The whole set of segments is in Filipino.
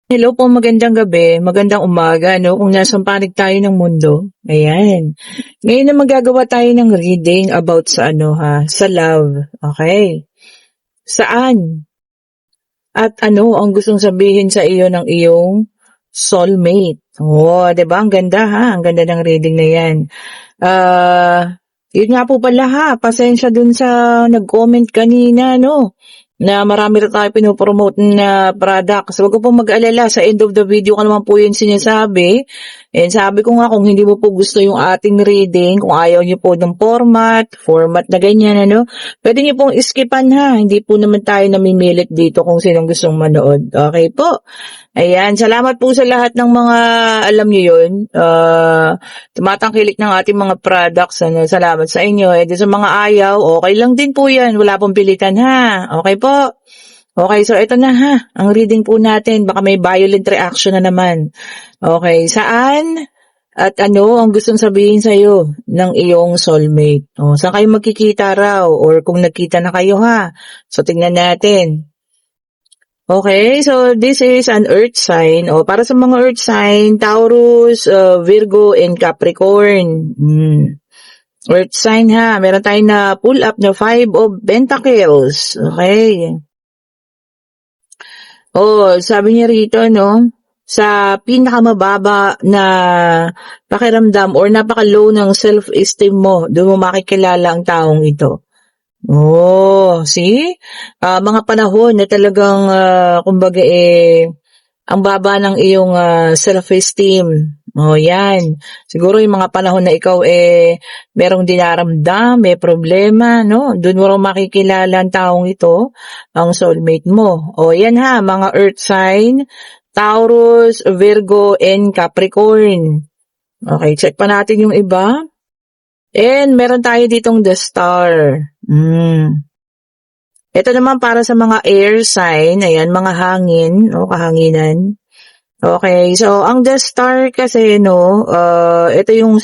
Hello po, magandang gabi, magandang umaga, no? Kung nasang panig tayo ng mundo. Ayan. Ngayon na magagawa tayo ng reading about sa sa love. Okay. Saan? At ano ang gustong sabihin sa iyo ng iyong soulmate? Oh, 'di ba? Ang ganda ha, ang ganda ng reading na 'yan. Yun nga po pala ha, pasensya dun sa nag-comment kanina, no? Na marami na tayo pinopromote na product. So, wag ko pong mag-alala. Sa end of the video ko naman po yun sinasabi. And sabi ko nga, kung hindi mo po gusto yung ating reading, kung ayaw niyo po ng format na ganyan, ano, pwede niyo pong iskipan ha. Hindi po naman tayo namimilit dito kung sinong gustong manood. Okay po? Ayan, salamat po sa lahat ng mga, alam niyo yun, tumatangkilik ng ating mga products. Ano, salamat sa inyo. Sa mga ayaw, okay lang din po yan. Wala pong pilitan ha. Okay po? Okay, so ito na ha. Ang reading po natin. Baka may violent reaction na naman. Okay, saan? At ano ang gustong sabihin sa'yo ng iyong soulmate? O, saan kayo magkikita raw? Or kung nagkita na kayo ha? So, tingnan natin. Okay, so this is an earth sign. O, para sa mga earth sign, Taurus, Virgo, and Capricorn. Earth sign ha. Meron tayong na pull up na 5 of Pentacles. Okay. Oh, sabi niya rito, no? Sa pinakamababa na pakiramdam or napaka-low ng self-esteem mo, doon mo makikilala ang taong ito. Oh, see? Mga panahon na talagang, kumbaga ang baba ng iyong self-esteem. Oh, yan. Siguro yung mga panahon na ikaw merong dinaramdam, may problema, no? Doon mo rin makikilala ang taong ito, ang soulmate mo. Oh, yan ha, mga earth sign, Taurus, Virgo, and Capricorn. Okay, check pa natin yung iba. And meron tayo ditong the star. Ito naman para sa mga air sign, ayan, mga hangin, o kahanginan. Okay, so ang the star kasi, no, ito yung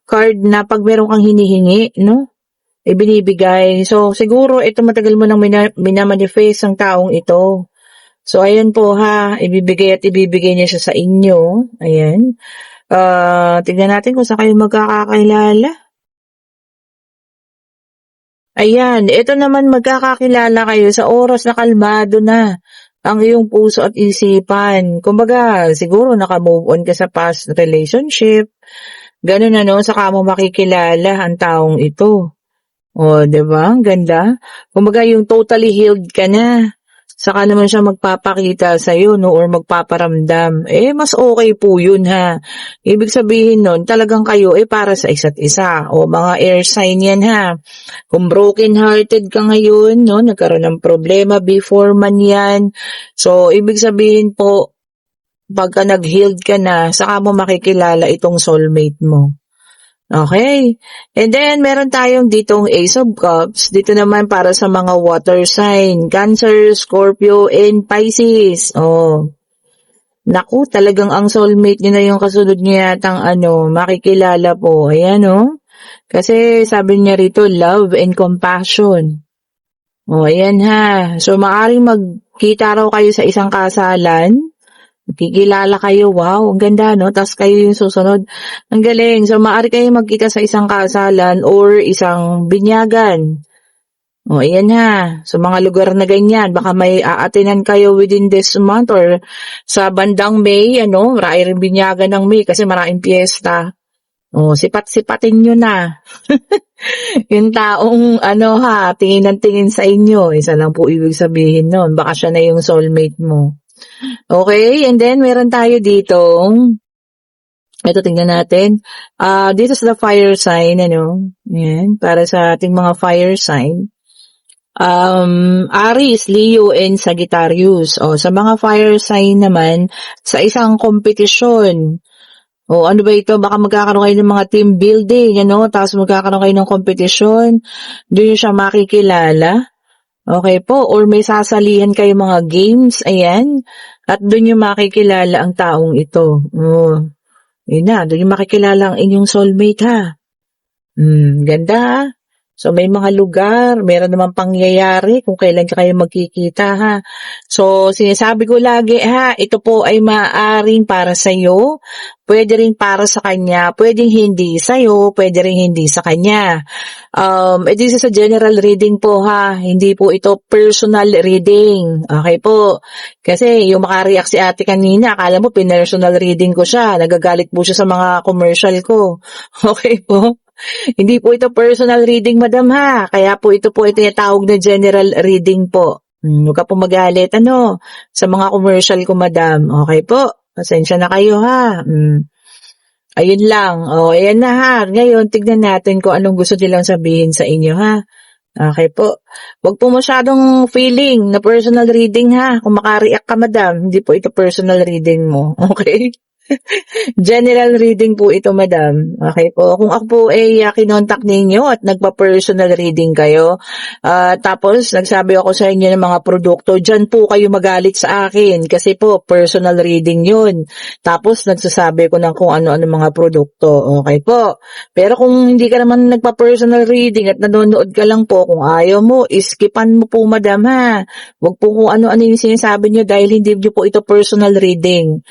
card na pag meron kang hinihingi, no, ibinibigay. So siguro ito matagal mo nang minamanifest ang taong ito. So ayan po ha, ibibigay niya siya sa inyo. Ayan. Tignan natin kung saan kayo magkakakilala. Ayan, ito naman magkakakilala kayo sa oras na kalmado na ang iyong puso at isipan. Kumbaga, siguro naka-move on ka sa past relationship. Ganun ano, saka mo makikilala ang taong ito. O, 'di ba? Ang ganda. Kumbaga, yung totally healed ka na. Saka naman siya magpapakita sa'yo, no, or magpaparamdam. Mas okay po yun, ha. Ibig sabihin nun, talagang kayo, para sa isa't isa. O, mga air sign yan, ha. Kung broken-hearted ka ngayon, no, nagkaroon ng problema before man yan. So, ibig sabihin po, pagka nag-healed ka na, saka mo makikilala itong soulmate mo. Okay. And then, meron tayong ditong Ace of Cups. Dito naman para sa mga water sign. Cancer, Scorpio, and Pisces. Oh. Naku, talagang ang soulmate niyo na yung kasunod niya yatang makikilala po. Ayan, oh. Kasi sabi niya rito, love and compassion. Oh, ayan ha. So, maaring magkita raw kayo sa isang kasalan. Kikilala kayo, wow, ang ganda, no? Tapos kayo yung susunod. Ang galing. So, maaari kayo magkita sa isang kasalan or isang binyagan. O, ayan ha. So, mga lugar na ganyan, baka may aatinan kayo within this month or sa bandang May, maraming binyagan ng May kasi maraming piyesta. O, sipat-sipatin nyo na. Yung taong, tingin ng tingin sa inyo. Isa lang po ibig sabihin nun. Baka siya na yung soulmate mo. Okay, and then meron tayo ditong, ito tingnan natin, dito sa the fire sign, yan, para sa ating mga fire sign, Aries, Leo, and Sagittarius. O, sa mga fire sign naman, sa isang kompetisyon, o ano ba ito, baka magkakaroon kayo ng mga team building, tapos magkakaroon kayo ng kompetisyon, doon siya makikilala. Okay po, or may sasalihan kayo mga games, ayan, at doon yung makikilala ang taong ito. Oh, yun na, doon yung makikilala ang inyong soulmate ha. Ganda ha. So may mga lugar, meron namang pangyayari kung kailan kayo magkikita ha. So sinasabi ko lagi ha, ito po ay maaaring para sa iyo, pwede rin para sa kanya, pwedeng hindi sa iyo, pwede rin hindi sa kanya. This is a general reading po ha, hindi po ito personal reading. Okay po. Kasi yung makareact si ate kanina, akala mo personal reading ko siya, nagagalit po siya sa mga commercial ko. Okay po. Hindi po ito personal reading, madam ha. Kaya po ito po tinatawag na general reading po. Huwag ka po magalit, sa mga commercial ko, madam. Okay po. Pasensya na kayo ha. Ayun lang. Ayan na ha. Ngayon, tignan natin kung anong gusto nilang sabihin sa inyo ha. Okay po. Huwag po masyadong feeling na personal reading ha. Kung makareact ka, madam, hindi po ito personal reading mo. Okay? General reading po ito, madam. Okay po. Kung ako po ay kinontak ninyo at nagpa-personal reading kayo, tapos nagsabi ako sa inyo ng mga produkto, dyan po kayo magalit sa akin kasi po personal reading yun. Tapos nagsasabi ko ng kung ano-ano mga produkto. Okay po. Pero kung hindi ka naman nagpa-personal reading at nanonood ka lang po, kung ayaw mo, iskipan mo po, madam ha. Huwag po kung ano-ano yung sinasabi nyo dahil hindi nyo po ito personal reading.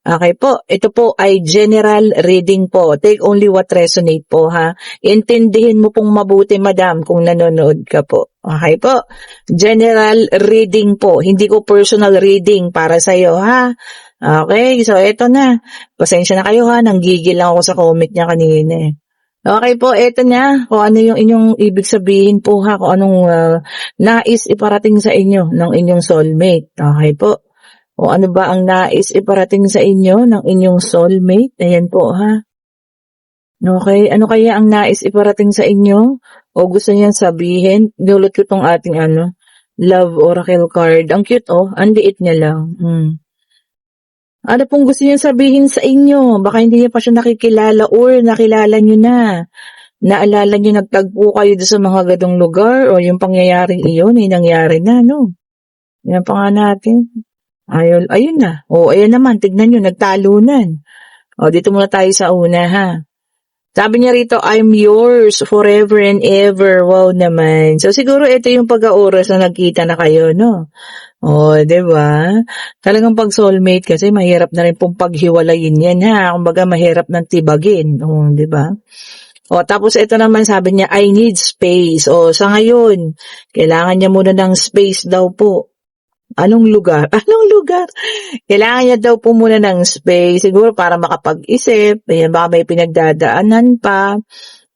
Okay po, ito po ay general reading po. Take only what resonate po ha. Intindihin mo pong mabuti, madam, kung nanonood ka po. Okay po, general reading po. Hindi ko personal reading para sa'yo ha. Okay, so ito na. Pasensya na kayo ha, nanggigil lang ako sa comment niya kanina eh. Okay po, eto na. Kung ano yung inyong ibig sabihin po ha, kung anong nais iparating sa inyo ng inyong soulmate. Okay po. O ano ba ang nais iparating sa inyo ng inyong soulmate? Ayan po ha. Okay, ano kaya ang nais iparating sa inyo? O gusto niyang sabihin? Dulot ko tong ating Love Oracle card. Ang cute ang liit niya lang. Ano pong gusto niyang sabihin sa inyo? Baka hindi niya pa siya nakikilala or nakilala niyo na. Naalala niyo nagtagpo kayo sa mga gadong lugar o yung pangyayaring iyon ay nangyari na, no? Yan pa nga natin. Ayun na. Ayan naman. Tignan nyo, nagtalunan. Dito muna tayo sa una, ha. Sabi niya rito, I'm yours forever and ever. Wow naman. So, siguro ito yung pag-aoras na nagkita na kayo, no? Diba? Talagang pag soulmate kasi mahirap na rin pong paghiwalayin yan, ha. Kumbaga, mahirap ng tibagin. Diba? Tapos ito naman sabi niya, I need space. Sa ngayon, kailangan niya muna ng space daw po. Anong lugar? Kailangan niya daw po muna ng space, siguro para makapag-isip, baka may pinagdadaanan pa.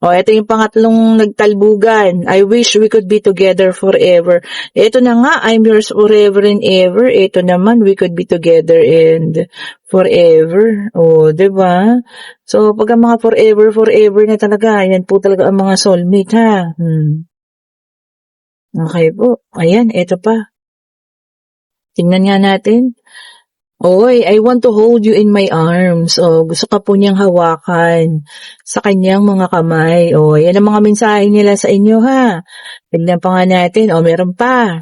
Ito yung pangatlong nagtalbugan. I wish we could be together forever. Ito na nga, I'm yours forever and ever. Ito naman, we could be together and forever. Diba? So, pag ang mga forever na talaga, yan po talaga ang mga soulmate, ha? Okay po. Ayan, ito pa. Tingnan nga natin. I want to hold you in my arms. Gusto ka po niyang hawakan sa kanyang mga kamay. Yan ang mga mensahe nila sa inyo ha. Tingnan pa nga natin. Meron pa.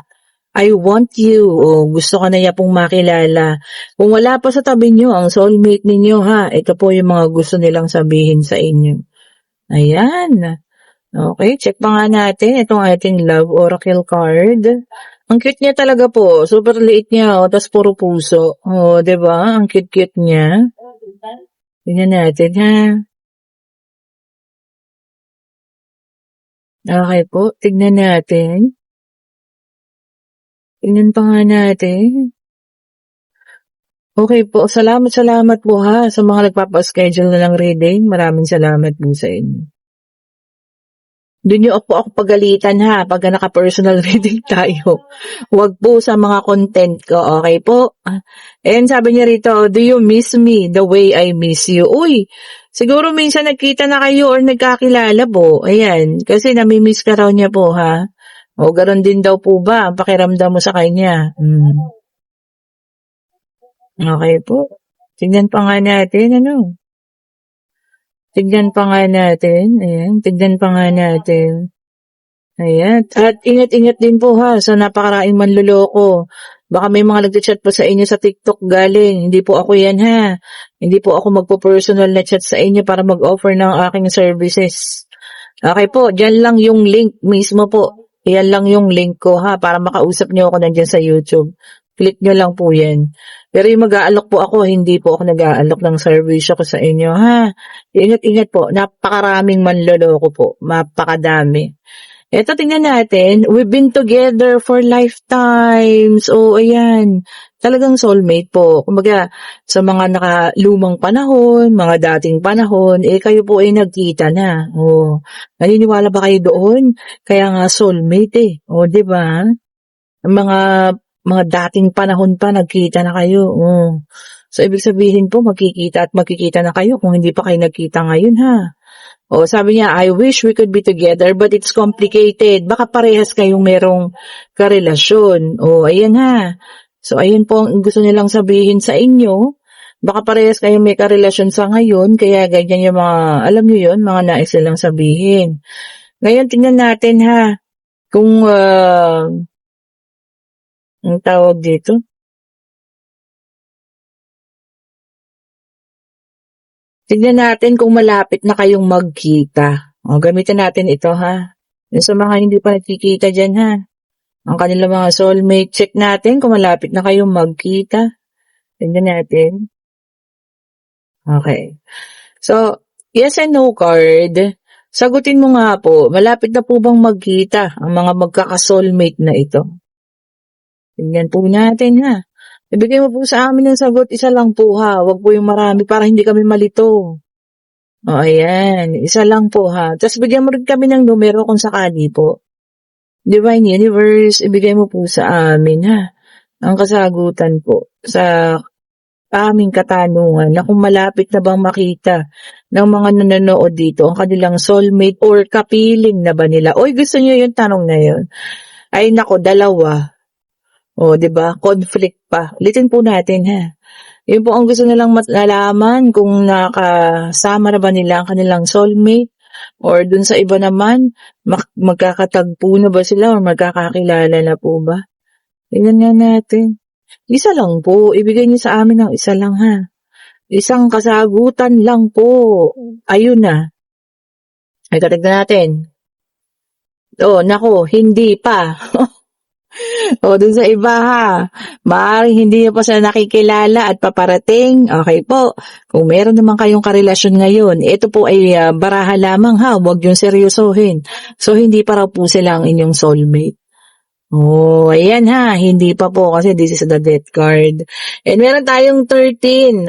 I want you. Gusto ka na niya pong makilala. Kung wala pa sa tabi niyo ang soulmate ninyo ha, ito po yung mga gusto nilang sabihin sa inyo. Ayan. Okay, check pa nga natin itong ating Love Oracle card. Ang cute niya talaga po. Super liit niya, tapos puro puso. Diba? Ang cute-cute niya. Tingnan natin, ha? Okay po, tignan natin. Tingnan pa nga natin. Okay po, salamat po ha sa mga nagpapaschedule na ng reading. Maraming salamat po sa inyo. Doon niyo po ako pagalitan ha, pag naka-personal reading tayo. Huwag po sa mga content ko, okay po? And sabi niya rito, do you miss me the way I miss you? Siguro minsan nagkita na kayo or nagkakilala po. Ayan, kasi namimiss ka raw niya po ha. Ganon din daw po ba ang pakiramdam mo sa kanya? Okay po. Tignan pa nga natin, Tignan pa nga natin. Ayan, tignan pa nga natin. Ayan. At ingat-ingat din po ha sa napakaraming manluloko. Baka may mga nag-chat pa sa inyo sa TikTok galing. Hindi po ako yan ha. Hindi po ako magpo-personal na chat sa inyo para mag-offer ng aking services. Okay po, diyan lang yung link mismo po. Yan lang yung link ko ha, para makausap niyo ako nandiyan sa YouTube. Click niyo lang po yan. Pero yung mag-aalok po ako, hindi po ako nag-aalok ng servisyo ko sa inyo ha. Ingat-ingat po, napakaraming manloloko po, napakadami. Eto tingnan natin, we've been together for lifetimes. Oh, ayan. Talagang soulmate po. Kumbaga, sa mga nakalumang panahon, mga dating panahon, kayo po ay nagkita na. Oh, naniniwala ba kayo doon? Kaya nga soulmate Oh, 'di ba? Ang mga dating panahon pa nagkita na kayo. Oh. So ibig sabihin po magkikita at magkikita na kayo kung hindi pa kayo nagkita ngayon ha. O sabi niya, I wish we could be together but it's complicated. Baka parehas kayong merong karelasyon. O ayan ha. So ayan po ang gusto nilang sabihin sa inyo. Baka parehas kayong may karelasyon sa ngayon. Kaya ganyan yung mga, alam niyo yun, mga nais nilang sabihin. Ngayon tingnan natin ha. Kung, ang tawag dito. Tignan natin kung malapit na kayong magkita. O, gamitin natin ito ha. Yung sa mga hindi pa nagkikita dyan ha. Ang kanilang mga soulmate, check natin kung malapit na kayong magkita. Tignan natin. Okay. So, yes and no card. Sagutin mo nga po, malapit na po bang magkita ang mga magkaka-soulmate na ito? Tignan po natin ha. Ibigay mo po sa amin ng sagot, isa lang po ha. Huwag po yung marami para hindi kami malito. O, ayan. Isa lang po ha. Tapos bigyan mo rin kami ng numero kung sakali po. Divine Universe, ibigay mo po sa amin ha. Ang kasagutan po sa aming katanungan na kung malapit na bang makita ng mga nanonood dito ang kanilang soulmate or kapiling na ba nila. Oy, gusto niyo yung tanong na yun? Ay nako, dalawa. O, 'di ba? Conflict pa. Ulitin po natin ha. Yun po ang gusto nilang malaman kung nakasama na ba nila ang kanilang soulmate or dun sa iba naman, magkakatagpo na ba sila or magkakakilala na po ba? Tingnan nga natin. Isa lang po. Ibigay niyo sa amin ng isa lang ha. Isang kasagutan lang po. Ayun na. Ay, katignan natin. Oh, nako, hindi pa. O, dun sa iba ha, maaaring hindi niyo pa sila nakikilala at paparating. Okay po, kung meron naman kayong karelasyon ngayon, ito po ay baraha lamang ha, huwag yung seryosohin. So, hindi pa raw po sila ang inyong soulmate. Oh, ayan ha, hindi pa po kasi this is the death card. And meron tayong 13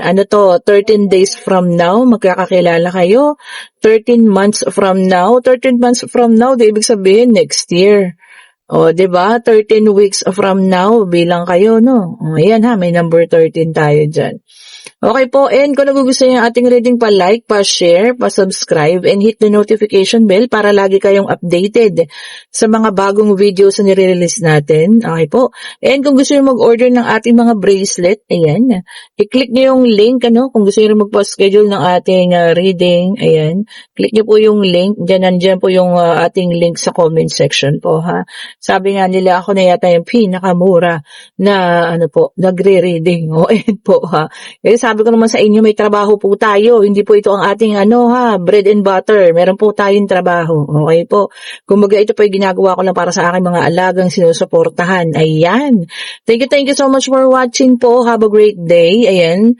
days from now, magkakakilala kayo. 13 months from now, di ibig sabihin next year. O, 'di ba? 13 weeks from now, bilang kayo, no? O, ayan ha, may number 13 tayo dyan. Okay po, and kung nagugustuhan yung ating reading, pa-like, pa-share, pa-subscribe, and hit the notification bell para lagi kayong updated sa mga bagong videos na nire-release natin. Okay po. And kung gusto nyo mag-order ng ating mga bracelet, ayan, i-click nyo yung link, kung gusto nyo magpa-schedule ng ating reading, ayan, click nyo po yung link, nandyan po yung ating link sa comment section po, ha. Sabi nga nila, ako na yata yung pinakamura na, nagre-reading. O, ayan po, ha. Sabi ko naman sa inyo, may trabaho po tayo. Hindi po ito ang ating bread and butter. Meron po tayong trabaho. Okay po. Kumbaga ito po yung ginagawa ko lang para sa aking mga alagang sinusuportahan. Ayan. Thank you so much for watching po. Have a great day. Ayan.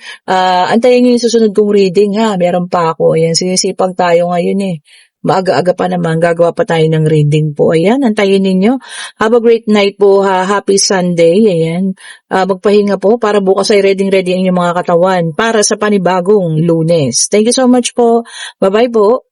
Antayin niyo yung susunod kong reading ha. Meron pa ako. Ayan. Sinisipag tayo ngayon eh. Maaga-aga pa naman, gagawa pa tayo ng reading po. Ayan, antayin ninyo. Have a great night po, ha. Happy Sunday. Ayan. Magpahinga po para bukas ay ready ang inyong mga katawan para sa panibagong Lunes. Thank you so much po. Bye-bye po.